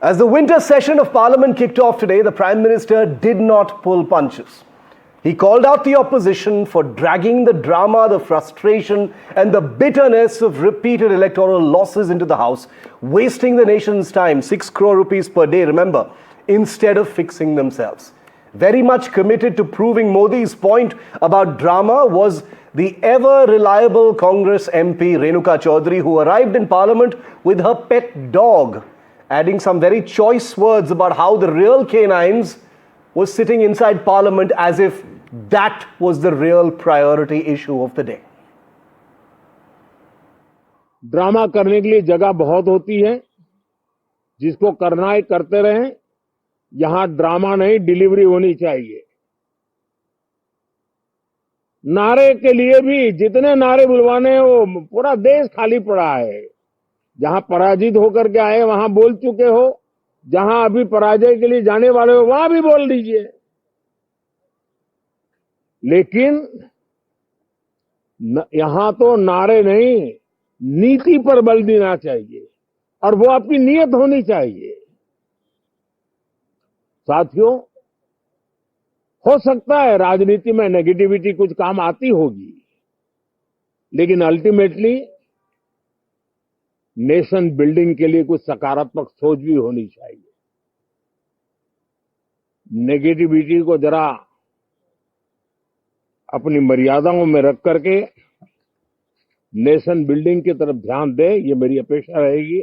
As the winter session of Parliament kicked off today, the Prime Minister did not pull punches. He called out the opposition for dragging the drama, the frustration and the bitterness of repeated electoral losses into the House, wasting the nation's time, 6 crore rupees per day, remember, instead of fixing themselves. Very much committed to proving Modi's point about drama was the ever-reliable Congress MP Renuka Chaudhary, who arrived in Parliament with her pet dog, adding some very choice words about how the real canines was sitting inside Parliament as if that was the real priority issue of the day. Drama करने के लिए जगह बहुत होती है, जिसको करना है करते रहें। यहां ड्रामा नहीं, डिलीवरी होनी चाहिए। नारे के लिए भी जितने नारे बुलवाने हैं, वो पूरा देश खाली पड़ा है। जहां पराजित होकर के आए वहां बोल चुके हो, जहां अभी पराजय के लिए जाने वाले हो वहां भी बोल दीजिए। लेकिन यहां तो नारे नहीं, नीति पर बल देना चाहिए और वो आपकी नीयत होनी चाहिए। साथियों, हो सकता है राजनीति में नेगेटिविटी कुछ काम आती होगी, लेकिन अल्टीमेटली नेशन बिल्डिंग के लिए कुछ सकारात्मक सोच भी होनी चाहिए। नेगेटिविटी को जरा अपनी मर्यादाओं में रख करके नेशन बिल्डिंग की तरफ ध्यान दे, ये मेरी अपेक्षा रहेगी।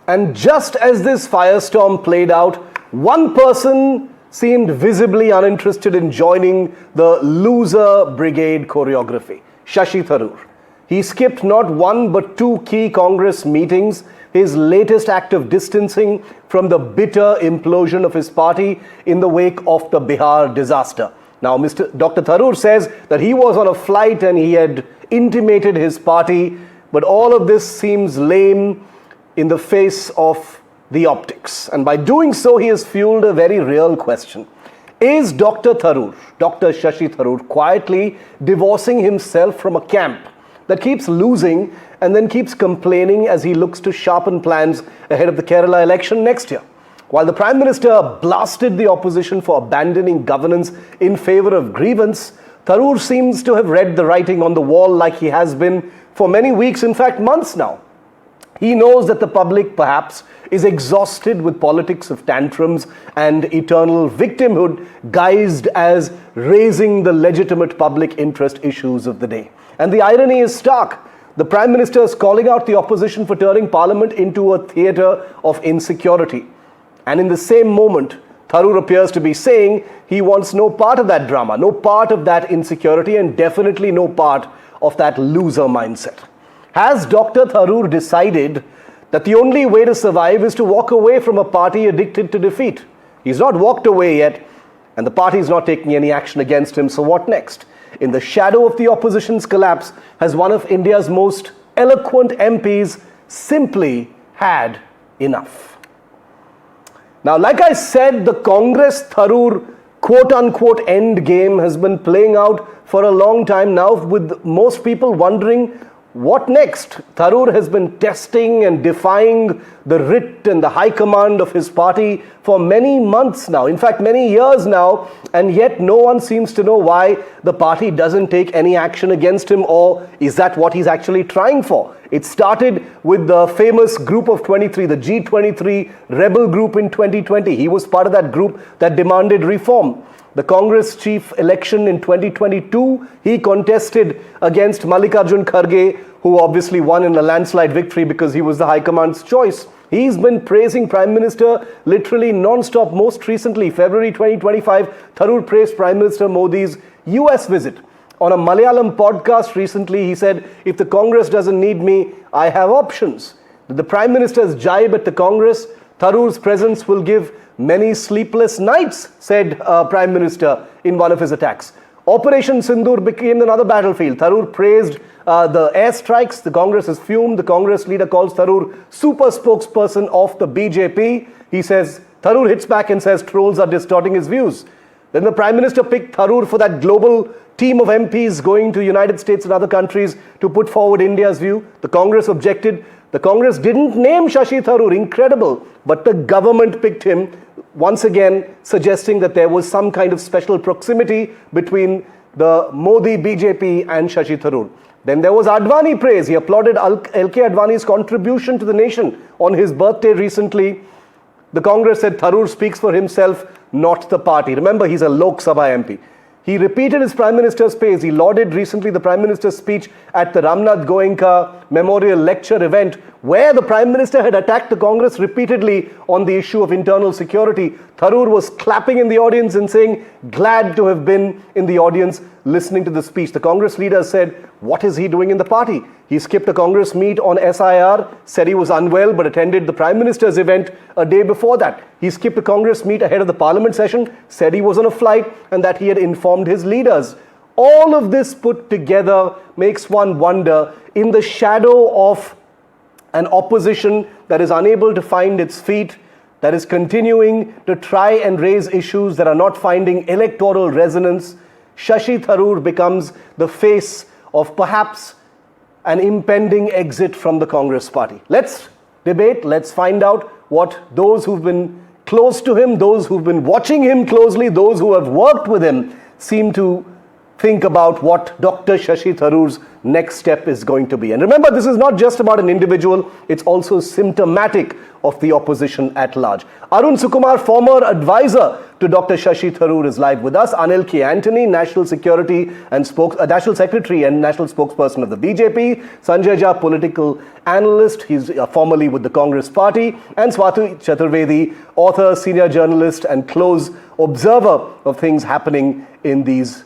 And just as this firestorm played out, one person seemed visibly uninterested in joining the loser brigade choreography, Shashi Tharoor. He skipped not one but 2 key Congress meetings, his latest act of distancing from the bitter implosion of his party in the wake of the Bihar disaster. Now, Dr. Tharoor says that he was on a flight and he had intimated his party, but all of this seems lame in the face of the optics. And by doing so, he has fueled a very real question. Is Dr. Tharoor, Dr. Shashi Tharoor, quietly divorcing himself from a camp that keeps losing and then keeps complaining as he looks to sharpen plans ahead of the Kerala election next year? While the Prime Minister blasted the opposition for abandoning governance in favor of grievance, Tharoor seems to have read the writing on the wall like he has been for many weeks, in fact months now. He knows that the public perhaps is exhausted with politics of tantrums and eternal victimhood guised as raising the legitimate public interest issues of the day. And the irony is stark. The Prime Minister is calling out the opposition for turning Parliament into a theatre of insecurity. And in the same moment, Tharoor appears to be saying he wants no part of that drama, no part of that insecurity, and definitely no part of that loser mindset. Has Dr. Tharoor decided that the only way to survive is to walk away from a party addicted to defeat? He's not walked away yet, and the party is not taking any action against him, so what next? In the shadow of the opposition's collapse, has one of India's most eloquent MPs simply had enough? Now, like I said, the Congress Tharoor quote-unquote end game has been playing out for a long time now, with most people wondering what next. Tharoor has been testing and defying the writ and the high command of his party for many months now, in fact many years now, and yet no one seems to know why the party doesn't take any action against him, or is that what he's actually trying for? It started with the famous group of 23, the G23 rebel group in 2020. He was part of that group that demanded reform. The Congress chief election in 2022, he contested against Mallikarjun Kharge, who obviously won in a landslide victory because he was the High Command's choice. He's been praising Prime Minister literally non-stop. Most recently, February 2025, Tharoor praised Prime Minister Modi's US visit. On a Malayalam podcast recently, he said, if the Congress doesn't need me, I have options. The Prime Minister's jibe at the Congress, Tharoor's presence will give many sleepless nights, said Prime Minister in one of his attacks. Operation Sindoor became another battlefield. Tharoor praised the airstrikes. The Congress is fumed. The Congress leader calls Tharoor super spokesperson of the BJP. He says, Tharoor hits back and says trolls are distorting his views. Then the Prime Minister picked Tharoor for that global team of MPs going to United States and other countries to put forward India's view. The Congress objected. The Congress didn't name Shashi Tharoor, incredible, but the government picked him, once again suggesting that there was some kind of special proximity between the Modi BJP and Shashi Tharoor. Then there was Advani praise. He applauded LK Advani's contribution to the nation on his birthday recently. The Congress said Tharoor speaks for himself, not the party. Remember, he's a Lok Sabha MP. He repeated his Prime Minister's praise. He lauded recently the Prime Minister's speech at the Ramnath Goenka Memorial Lecture event, where the Prime Minister had attacked the Congress repeatedly on the issue of internal security. Tharoor was clapping in the audience and saying, glad to have been in the audience listening to the speech. The Congress leader said, what is he doing in the party? He skipped a Congress meet on SIR, said he was unwell, but attended the Prime Minister's event a day before that. He skipped a Congress meet ahead of the Parliament session, said he was on a flight and that he had informed his leaders. All of this put together makes one wonder, in the shadow of an opposition that is unable to find its feet, that is continuing to try and raise issues that are not finding electoral resonance, Shashi Tharoor becomes the face of perhaps an impending exit from the Congress party. Let's debate, let's find out what those who've been close to him, those who've been watching him closely, those who have worked with him seem to think about what Dr. Shashi Tharoor's next step is going to be. And remember, this is not just about an individual, it's also symptomatic of the opposition at large. Arun Sukumar, former advisor to Dr. Shashi Tharoor, is live with us. Anil Antony, National Secretary and National Secretary and National Spokesperson of the BJP. Sanjay Jha, political analyst, he's formerly with the Congress Party. And Swati Chaturvedi, author, senior journalist and close observer of things happening in these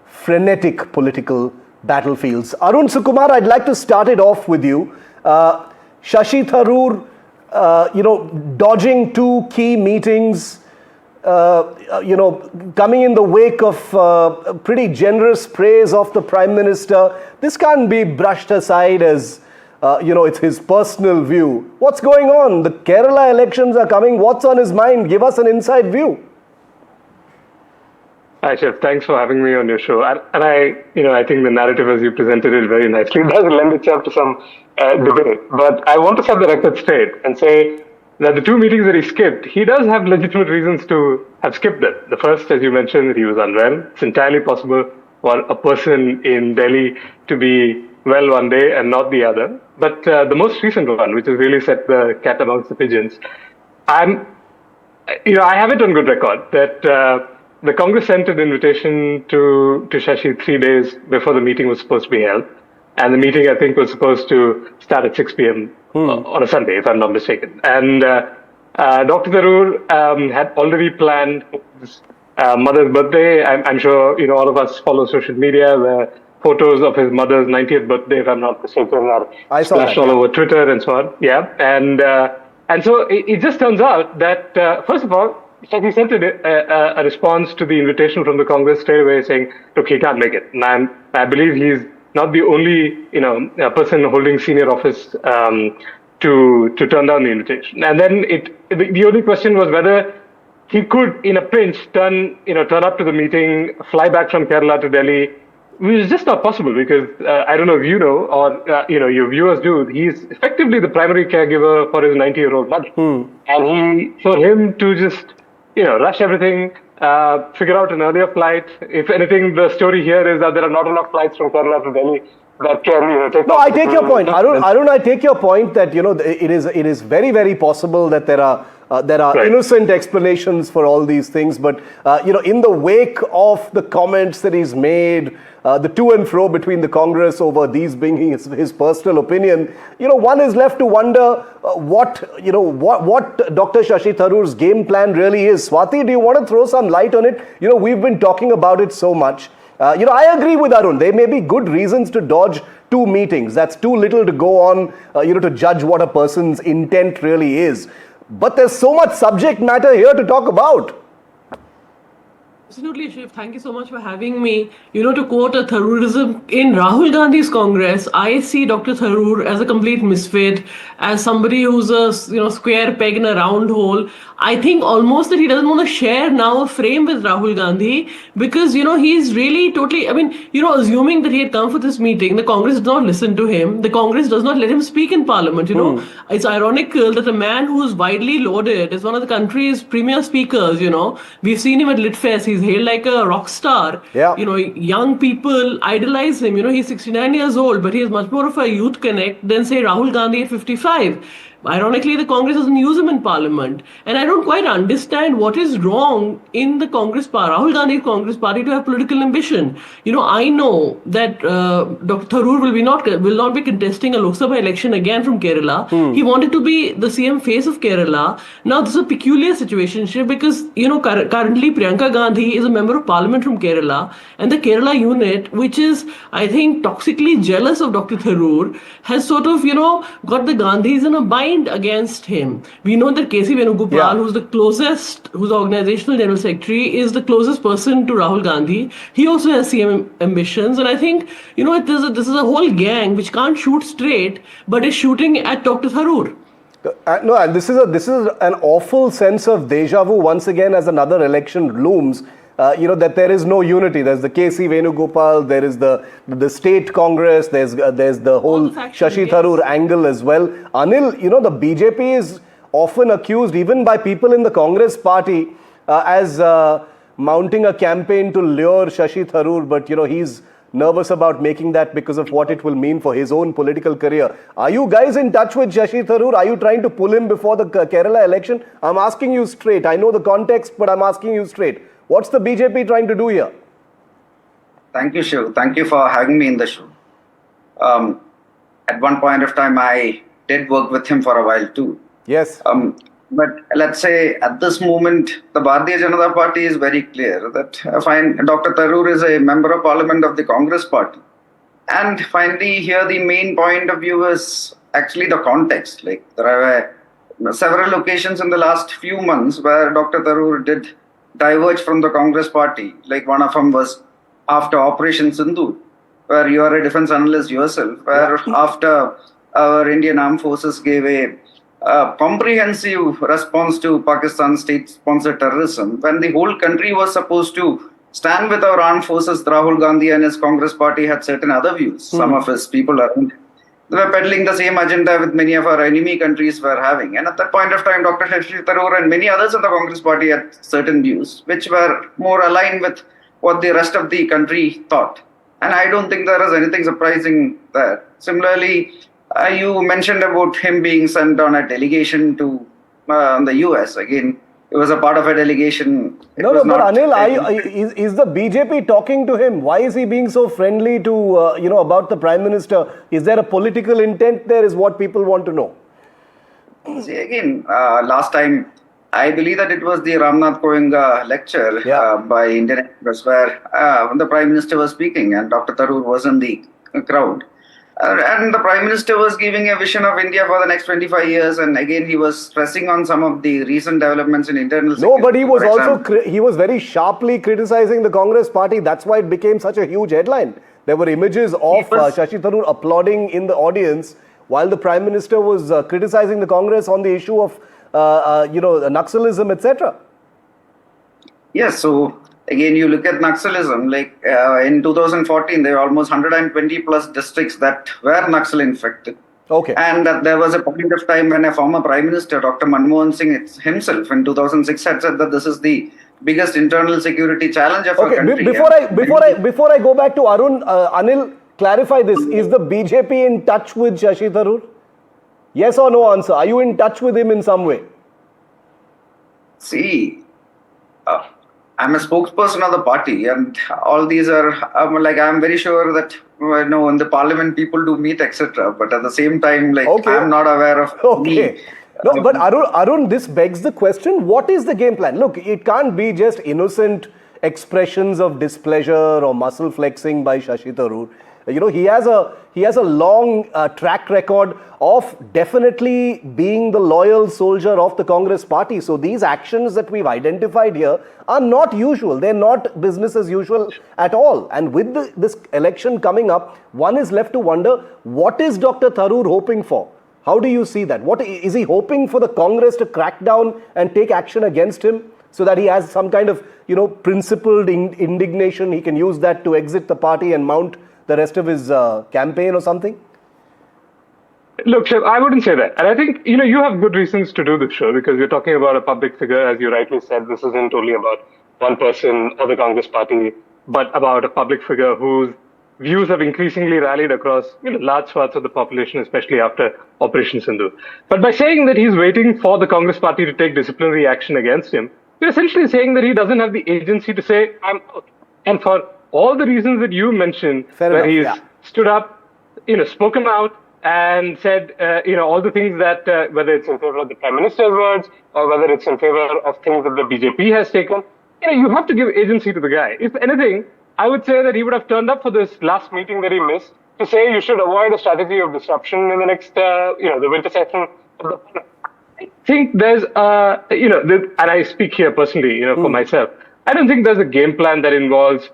frenetic political battlefields. Arun Sukumar, I'd like to start it off with you. Shashi Tharoor, dodging two key meetings, coming in the wake of pretty generous praise of the Prime Minister. This can't be brushed aside as, it's his personal view. What's going on? The Kerala elections are coming. What's on his mind? Give us an inside view. Hi, Shiv. Thanks for having me on your show. And I think the narrative as you presented it very nicely does lend itself to some debate. But I want to set the record straight and say that the two meetings that he skipped, he does have legitimate reasons to have skipped them. The first, as you mentioned, he was unwell. It's entirely possible for a person in Delhi to be well one day and not the other. But the most recent one, which has really set the cat amongst the pigeons, I have it on good record that the Congress sent an invitation to Shashi 3 days before the meeting was supposed to be held. And the meeting, I think, was supposed to start at 6 p.m. On a Sunday, if I'm not mistaken. And Dr. Tharoor had already planned his mother's birthday. I'm sure, all of us follow social media. The photos of his mother's 90th birthday, if I'm not mistaken, are splashed all over Twitter and so on. Yeah. And so it just turns out that, first of all, he sent a response to the invitation from the Congress straight away saying, look, he can't make it. And I believe he's not the only, person holding senior office to turn down the invitation. And then the only question was whether he could, in a pinch, turn up to the meeting, fly back from Kerala to Delhi, which is just not possible because I don't know if you know or your viewers do. He's effectively the primary caregiver for his 90-year-old mother, and for him to just rush everything, figure out an earlier flight. If anything, the story here is that there are not enough flights from Kerala to Delhi that can take. No, I take your point, Arun. I take your point that it is very, very possible that there are right. Innocent explanations for all these things, but in the wake of the comments that he's made, the to and fro between the Congress over these being his personal opinion, one is left to wonder what Dr. Shashi Tharoor's game plan really is. Swati, do you want to throw some light on it? We've been talking about it so much. I agree with Arun. There may be good reasons to dodge two meetings. That's too little to go on, to judge what a person's intent really is. But there's so much subject matter here to talk about. Absolutely, Shiv. Thank you so much for having me. To quote a Tharoorism, in Rahul Gandhi's Congress, I see Dr. Tharoor as a complete misfit, as somebody who's a square peg in a round hole. I think almost that he doesn't want to share now a frame with Rahul Gandhi because he's really totally. I mean, assuming that he had come for this meeting, the Congress did not listen to him. The Congress does not let him speak in Parliament. It's ironical that a man who's widely lauded is one of the country's premier speakers. We've seen him at Litfest. He's hailed like a rock star. Yeah. Young people idolize him. He's 69 years old, but he has much more of a youth connect than, say, Rahul Gandhi at 55. Ironically, the Congress doesn't use him in Parliament. And I don't quite understand what is wrong in the Congress party, Rahul Gandhi's Congress party, to have political ambition. I know that Dr. Tharoor will not be contesting a Lok Sabha election again from Kerala. He wanted to be the CM face of Kerala. Now, this is a peculiar situation, Shiv, because, currently Priyanka Gandhi is a member of Parliament from Kerala. And the Kerala unit, which is, I think, toxically jealous of Dr. Tharoor, has sort of, got the Gandhis in a bind against him. We know that K.C. Venugopal, who's the closest, who's the organizational general secretary, is the closest person to Rahul Gandhi. He also has CM ambitions, and I think this is a whole gang which can't shoot straight, but is shooting at Dr. Tharoor. No, and this is an awful sense of deja vu once again as another election looms. That there is no unity. There's the K.C. Venugopal, there is the state congress, there's the whole Shashi Tharoor angle as well. Anil, the BJP is often accused, even by people in the Congress party, as mounting a campaign to lure Shashi Tharoor, but he's nervous about making that because of what it will mean for his own political career. Are you guys in touch with Shashi Tharoor? Are you trying to pull him before the Kerala election? I'm asking you straight. I know the context, but I'm asking you straight. What's the BJP trying to do here? Thank you, Shiv. Thank you for having me in the show. At one point of time, I did work with him for a while too. Yes. But let's say at this moment, the Bharatiya Janata Party is very clear that I find Dr. Tharoor is a member of Parliament of the Congress Party. And finally, here the main point of view is actually the context. Like there are several occasions in the last few months where Dr. Tharoor did diverge from the Congress party. Like one of them was after Operation Sindoor, where you are a defense analyst yourself, where after our Indian Armed Forces gave a comprehensive response to Pakistan's state-sponsored terrorism, when the whole country was supposed to stand with our armed forces, Rahul Gandhi and his Congress party had certain other views. Some of his people around, they were peddling the same agenda with many of our enemy countries were having. And at that point of time, Dr. Shashi Tharoor and many others in the Congress party had certain views, which were more aligned with what the rest of the country thought. And I don't think there is anything surprising there. Similarly, you mentioned about him being sent on a delegation to the US. Again, it was a part of a delegation. But Anil, is the BJP talking to him? Why is he being so friendly to, about the Prime Minister? Is there a political intent there is what people want to know? See, again, last time, I believe that it was the Ramnath Kovind lecture by Indian Express where the Prime Minister was speaking and Dr. Tharoor was in the crowd. And the Prime Minister was giving a vision of India for the next 25 years. And again, he was stressing on some of the recent developments in internal security. No, but he was also, he was very sharply criticizing the Congress party. That's why it became such a huge headline. There were images of Shashi Tharoor applauding in the audience while the Prime Minister was criticizing the Congress on the issue of, Naxalism, etc. Yes, so again, you look at Naxalism, like in 2014, there were almost 120 plus districts that were Naxal infected. Okay. And there was a point of time when a former Prime Minister, Dr. Manmohan Singh himself in 2006 had said that this is the biggest internal security challenge of our country. Before I go back to Arun, Anil, clarify this. Is the BJP in touch with Shashi Tharoor? Yes or no answer. Are you in touch with him in some way? See, I'm a spokesperson of the party, and all these are I'm very sure that in the parliament people do meet, etc. But at the same time, I'm not aware of me. No, but Arun, this begs the question: what is the game plan? Look, it can't be just innocent expressions of displeasure or muscle flexing by Shashi Tharoor. He has a long track record of definitely being the loyal soldier of the Congress party. So these actions that we've identified here are not usual. They're not business as usual at all. And with this election coming up, one is left to wonder, what is Dr. Tharoor hoping for? How do you see that? What is he hoping for? The Congress to crack down and take action against him so that he has some kind of, principled indignation? He can use that to exit the party and mount the rest of his campaign or something? Look, Shiv, I wouldn't say that. And I think, you have good reasons to do this show because you're talking about a public figure. As you rightly said, this isn't only about one person or the Congress party, but about a public figure whose views have increasingly rallied across large swaths of the population, especially after Operation Sindhu. But by saying that he's waiting for the Congress party to take disciplinary action against him, you're essentially saying that he doesn't have the agency to say, I'm out. And for all the reasons that you mentioned, he's stood up, spoken out and said, all the things that, whether it's in favor of the Prime Minister's words or whether it's in favor of things that the BJP has taken, you have to give agency to the guy. If anything, I would say that he would have turned up for this last meeting that he missed to say you should avoid a strategy of disruption in the next, the winter session of the Parliament. I think there's, and I speak here personally, for myself. I don't think there's a game plan that involves,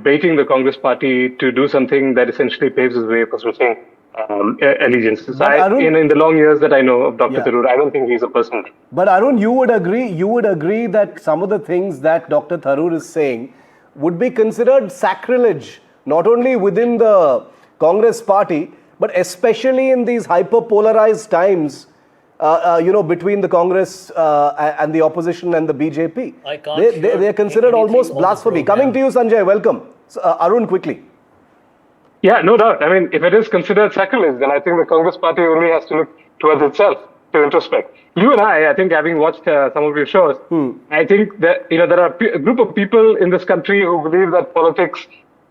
baiting the Congress party to do something that essentially paves his way for switching allegiances. In the long years that I know of Dr. Tharoor, I don't think he's a person. But Arun, you would agree that some of the things that Dr. Tharoor is saying would be considered sacrilege, not only within the Congress party, but especially in these hyper-polarized times, between the Congress and the opposition and the BJP. They're considered almost blasphemy. Coming to you, Sanjay, welcome. Arun, quickly. Yeah, no doubt. I mean, if it is considered sacrilege, then I think the Congress party only has to look towards itself to introspect. You and I think, having watched some of your shows, I think that there are a group of people in this country who believe that politics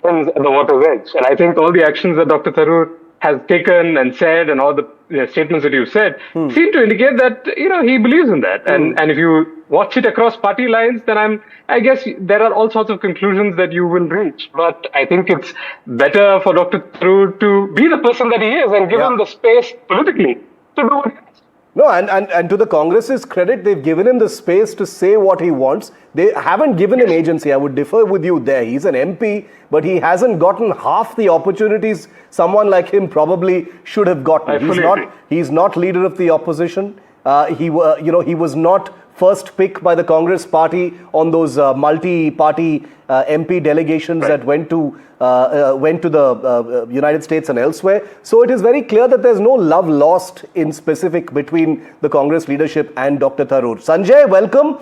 ends at the water's edge. And I think all the actions that Dr. Tharoor has taken and said, and all the statements that you've said, seem to indicate that he believes in that. And if you watch it across party lines, then I guess there are all sorts of conclusions that you will reach. But I think it's better for Dr. Tharoor to be the person that he is and give him the space politically to do what he wants. No, and to the Congress's credit, they've given him the space to say what he wants. They haven't given him agency. I would differ with you there. He's an MP, but he hasn't gotten half the opportunities someone like him probably should have gotten. He's not leader of the opposition. He was not first pick by the Congress party on those multi-party MP delegations that went to the United States and elsewhere. So it is very clear that there's no love lost in specific between the Congress leadership and Dr. Tharoor. Sanjay, welcome.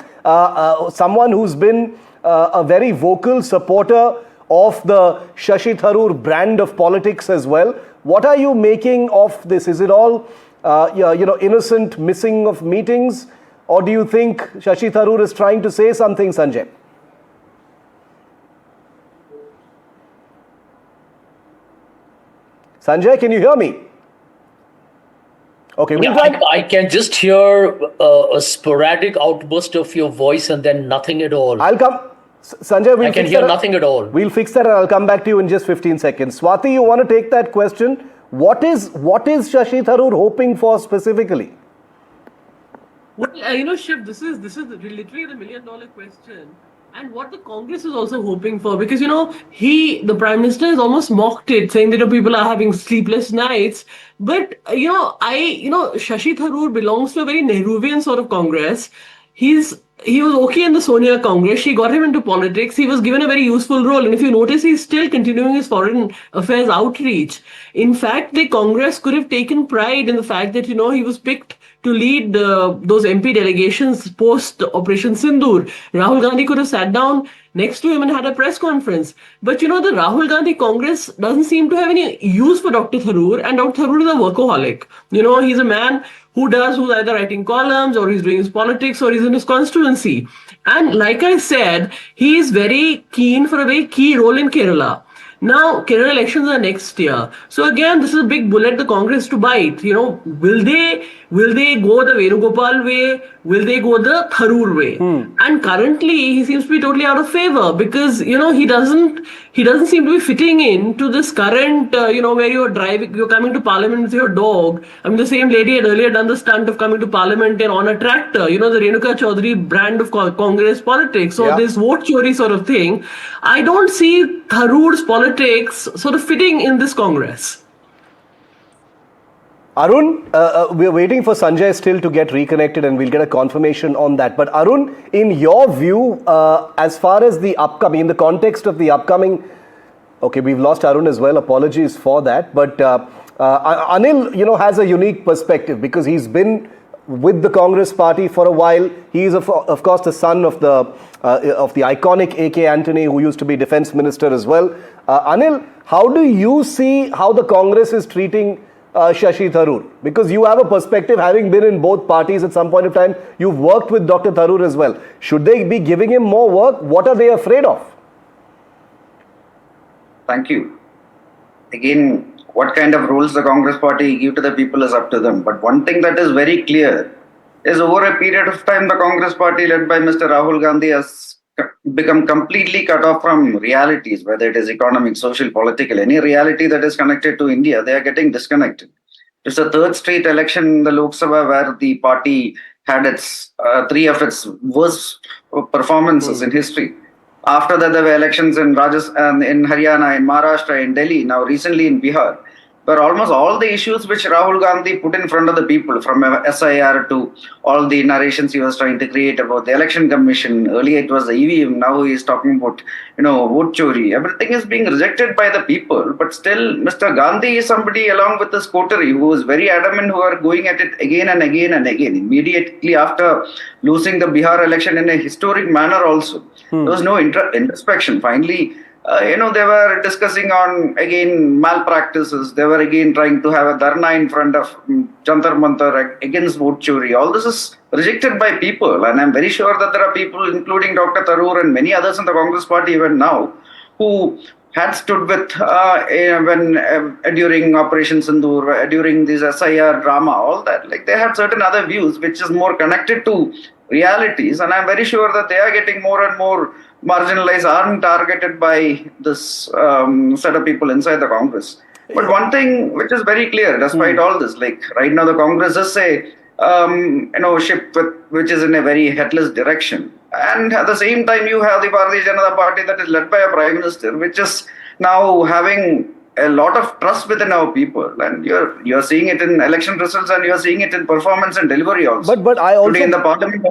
Someone who's been a very vocal supporter of the Shashi Tharoor brand of politics as well. What are you making of this? Is it all innocent missing of meetings? Or do you think Shashi Tharoor is trying to say something, Sanjay? Sanjay, can you hear me? Okay, I can just hear a sporadic outburst of your voice and then nothing at all. I'll come. Sanjay, I can hear nothing at all. We'll fix that and I'll come back to you in just 15 seconds. Swati, you want to take that question? What is Shashi Tharoor hoping for specifically? Well, Shiv, this is literally the $1 million question. And what the Congress is also hoping for, because, the Prime Minister has almost mocked it, saying that people are having sleepless nights. But, Shashi Tharoor belongs to a very Nehruvian sort of Congress. He was okay in the Sonia Congress. She got him into politics. He was given a very useful role. And if you notice, he's still continuing his foreign affairs outreach. In fact, the Congress could have taken pride in the fact that, he was picked to lead those MP delegations post Operation Sindoor. Rahul Gandhi could have sat down next to him and had a press conference. But the Rahul Gandhi Congress doesn't seem to have any use for Dr. Tharoor, and Dr. Tharoor is a workaholic. He's a man who's either writing columns or he's doing his politics or he's in his constituency. And like I said, he is very keen for a very key role in Kerala. Now, Kerala elections are next year. So again, this is a big bullet the Congress to bite. Will they go the Venugopal way? Will they go the Tharoor way? And currently, he seems to be totally out of favor because he doesn't seem to be fitting into this current where you're coming to Parliament with your dog. I mean, the same lady had earlier done the stunt of coming to Parliament and on a tractor. The Renuka Chaudhary brand of Congress politics. So this vote chori sort of thing. I don't see Tharoor's politics sort of fitting in this Congress. Arun, we're waiting for Sanjay still to get reconnected and we'll get a confirmation on that. But Arun, in your view, as far as the upcoming, in the context of the upcoming, okay, we've lost Arun as well, apologies for that. But Anil, has a unique perspective because he's been with the Congress party for a while. He is, of course, the son of the iconic A.K. Antony, who used to be defense minister as well. Anil, how do you see how the Congress is treating Shashi Tharoor? Because you have a perspective, having been in both parties at some point of time. You've worked with Dr. Tharoor as well. Should they be giving him more work? What are they afraid of? Thank you. Again, what kind of roles the Congress party give to the people is up to them. But one thing that is very clear is over a period of time, the Congress party led by Mr. Rahul Gandhi has become completely cut off from realities, whether it is economic, social, political, any reality that is connected to India, they are getting disconnected. It's the third straight election in the Lok Sabha where the party had its three of its worst performances in history. After that, there were elections in Rajasthan, in Haryana, in Maharashtra, in Delhi, now recently in Bihar, where almost all the issues which Rahul Gandhi put in front of the people, from SIR to all the narrations he was trying to create about the election commission. Earlier it was the EVM, now he is talking about, vote chori. Everything is being rejected by the people, but still Mr. Gandhi is somebody along with this coterie who is very adamant, who are going at it again and again and again. Immediately after losing the Bihar election in a historic manner also, there was no introspection. Finally, they were discussing on, again, malpractices. They were again trying to have a dharna in front of Jantar Mantar against vote chori. All this is rejected by people. And I'm very sure that there are people, including Dr. Tharoor and many others in the Congress party even now, who had stood with during Operation Sindoor, during this SIR drama, all that. Like, they had certain other views which is more connected to realities. And I'm very sure that they are getting more and more marginalized, aren't targeted by this set of people inside the Congress. But one thing which is very clear, despite all this, like right now the Congress is a ship which is in a very headless direction. And at the same time, you have the Bharatiya Janata Party that is led by a Prime Minister, which is now having a lot of trust within our people, and you're seeing it in election results, and you're seeing it in performance and delivery also. But I also today in the Parliament.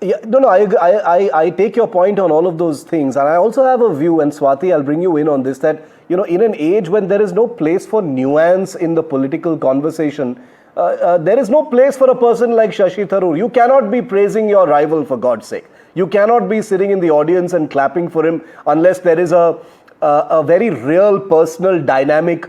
Yeah, no, I take your point on all of those things, and I also have a view, and Swati, I'll bring you in on this, that in an age when there is no place for nuance in the political conversation, there is no place for a person like Shashi Tharoor. You cannot be praising your rival, for God's sake. You cannot be sitting in the audience and clapping for him unless there is a very real personal dynamic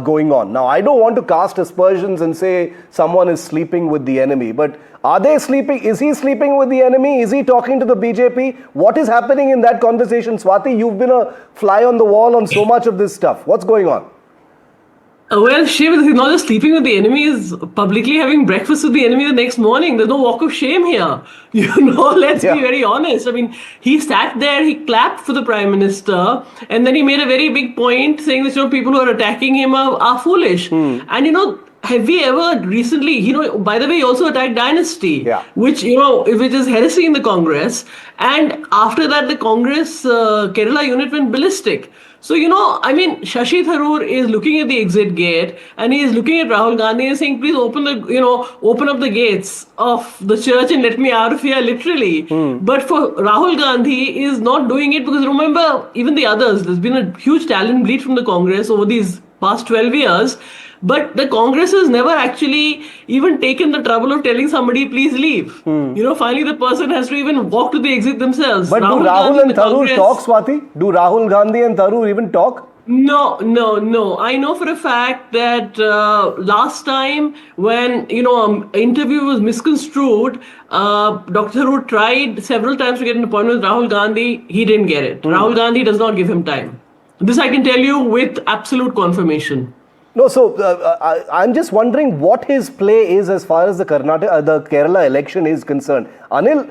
going on. Now, I don't want to cast aspersions and say someone is sleeping with the enemy, but are they sleeping? Is he sleeping with the enemy? Is he talking to the BJP? What is happening in that conversation? Swati, you've been a fly on the wall on so much of this stuff. What's going on? Well, Shiv, he's not just sleeping with the enemy, he's publicly having breakfast with the enemy the next morning. There's no walk of shame here. Let's be very honest. I mean, he sat there, he clapped for the Prime Minister, and then he made a very big point saying that people who are attacking him are foolish. And have we ever recently, by the way, he also attacked Dynasty, which is heresy in the Congress. And after that, the Congress Kerala unit went ballistic. So, Shashi Tharoor is looking at the exit gate and he is looking at Rahul Gandhi and saying, please open up the gates of the church and let me out of here, literally. But for Rahul Gandhi, he is not doing it because remember, even the others, there's been a huge talent bleed from the Congress over these past 12 years. But the Congress has never actually even taken the trouble of telling somebody, please leave. Finally the person has to even walk to the exit themselves. But do Rahul and Tharoor talk, Swati? Do Rahul Gandhi and Tharoor even talk? No. I know for a fact that last time when, interview was misconstrued, Dr. Tharoor tried several times to get an appointment with Rahul Gandhi. He didn't get it. Rahul Gandhi does not give him time. This I can tell you with absolute confirmation. No, so I'm just wondering what his play is as far as the Kerala election is concerned. Anil,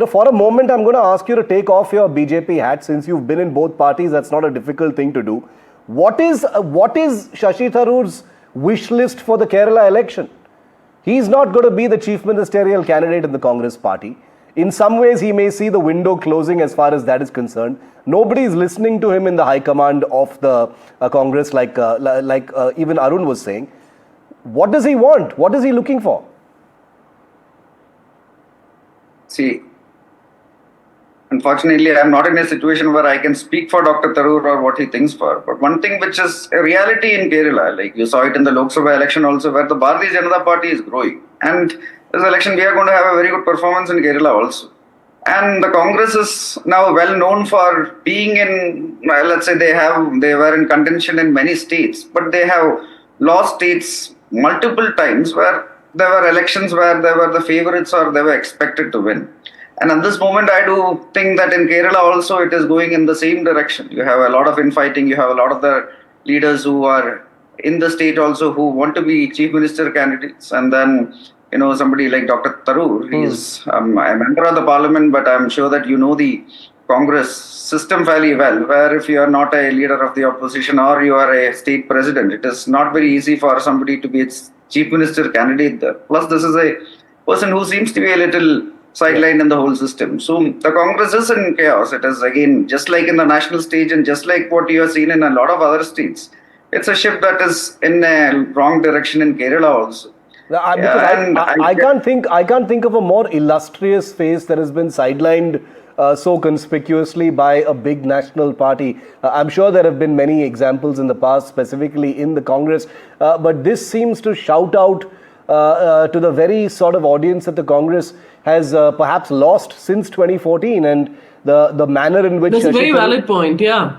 for a moment, I'm going to ask you to take off your BJP hat since you've been in both parties. That's not a difficult thing to do. What is Shashi Tharoor's wish list for the Kerala election? He's not going to be the chief ministerial candidate in the Congress party. In some ways, he may see the window closing as far as that is concerned. Nobody is listening to him in the high command of the Congress, like even Arun was saying. What does he want? What is he looking for? See, unfortunately, I'm not in a situation where I can speak for Dr. Tharoor or what he thinks for. But one thing which is a reality in Kerala, like you saw it in the Lok Sabha election also, where the Bharatiya Janata Party is growing. And this election, we are going to have a very good performance in Kerala also. And the Congress is now well known for being in, let's say they were in contention in many states, but they have lost states multiple times where there were elections where they were the favorites or they were expected to win. And at this moment, I do think that in Kerala also it is going in the same direction. You have a lot of infighting, you have a lot of the leaders who are in the state also who want to be chief minister candidates. And then somebody like Dr. Tharoor, he's a member of the parliament, but I'm sure that you know the Congress system fairly well, where if you are not a leader of the opposition or you are a state president, it is not very easy for somebody to be a chief minister candidate there. Plus, this is a person who seems to be a little sidelined in the whole system. So the Congress is in chaos. It is again, just like in the national stage and just like what you have seen in a lot of other states. It's a ship that is in a wrong direction in Kerala also. I can't think of a more illustrious face that has been sidelined so conspicuously by a big national party. I'm sure there have been many examples in the past, specifically in the Congress, but this seems to shout out to the very sort of audience that the Congress has perhaps lost since 2014, and the manner in which... That's a very valid point, yeah.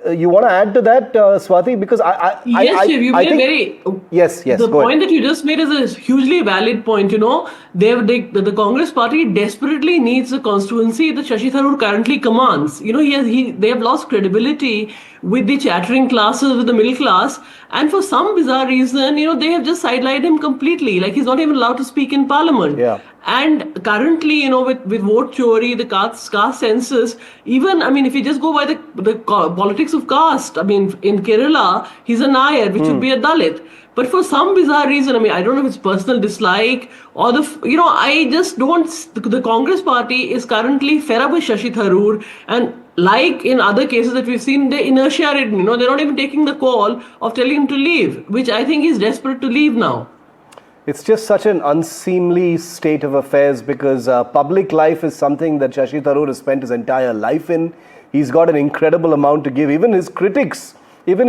You want to add to that, Swati? Because Yes, Shiv, you made a very... Yes, the point that you just made is a hugely valid point. The Congress party desperately needs a constituency that Shashi Tharoor currently commands. They have lost credibility with the chattering classes, with the middle class, and for some bizarre reason, they have just sidelined him completely. Like, he's not even allowed to speak in parliament. Yeah. And currently, with vote chori, the caste census, even, if you just go by the politics of caste, in Kerala, he's a Nair, which would be a Dalit. But for some bizarre reason, I don't know if it's personal dislike or I just don't, the Congress party is currently fed up with Shashi Tharoor, and like in other cases that we've seen, they're inertia ridden, they're not even taking the call of telling him to leave, which I think he's desperate to leave now. It's just such an unseemly state of affairs because public life is something that Shashi Tharoor has spent his entire life in. He's got an incredible amount to give. Even his critics, even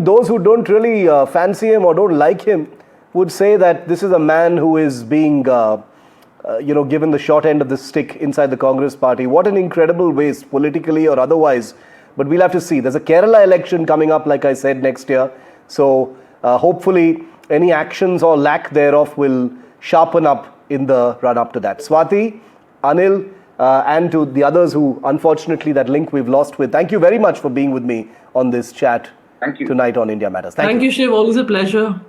those who don't really fancy him or don't like him would say that this is a man who is being, given the short end of the stick inside the Congress party. What an incredible waste, politically or otherwise. But we'll have to see. There's a Kerala election coming up, like I said, next year. So hopefully any actions or lack thereof will sharpen up in the run-up to that. Swati, Anil, and to the others who, unfortunately, that link we've lost with. Thank you very much for being with me on this chat tonight on India Matters. Thank you, Shiv. Always a pleasure.